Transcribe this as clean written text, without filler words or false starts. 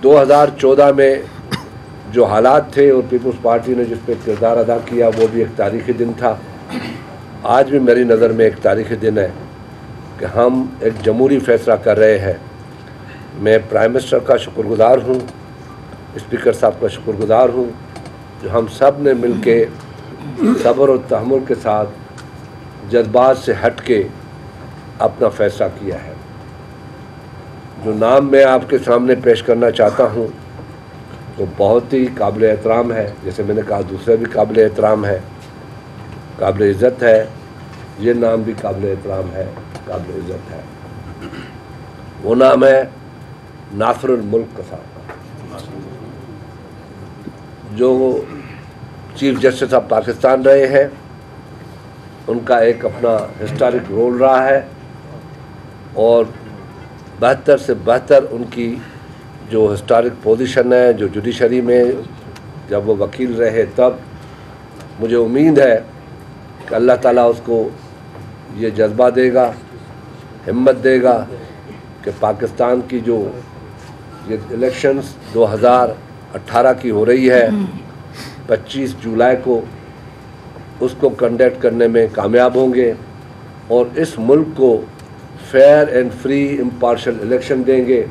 2014 में जो हालात थे और पीपल्स पार्टी ने जिस पे किरदार अदा किया वो भी एक तारीख़ी दिन था। आज भी मेरी नज़र में एक तारीख़ी दिन है कि हम एक जमहूरी फ़ैसला कर रहे हैं। मैं प्राइम मिनिस्टर का शुक्रगुज़ार हूँ, स्पीकर साहब का शुक्रगुज़ार हूँ जो हम सब ने मिल के सब्र और तहम्मुल के साथ जज्बात से हट के अपना फ़ैसला किया है। जो नाम मैं आपके सामने पेश करना चाहता हूँ तो बहुत ही काबिल एहतराम है। जैसे मैंने कहा दूसरे भी काबिल एहतराम है, काबिल इज़्ज़त है, ये नाम भी काबिल एहतराम है, काबिल इज़्ज़त है। वो नाम है नासिरुल मुल्क साहब, जो चीफ जस्टिस ऑफ पाकिस्तान रहे हैं। उनका एक अपना हिस्टोरिक रोल रहा है और बेहतर से बेहतर उनकी जो हिस्टोरिक पोजीशन है, जो जुडिशरी में जब वो वकील रहे, तब मुझे उम्मीद है कि अल्लाह ताला उसको ये जज्बा देगा, हिम्मत देगा कि पाकिस्तान की जो ये इलेक्शंस 2018 की हो रही है 25 जुलाई को, उसको कंडक्ट करने में कामयाब होंगे और इस मुल्क को fair and free impartial election देंगे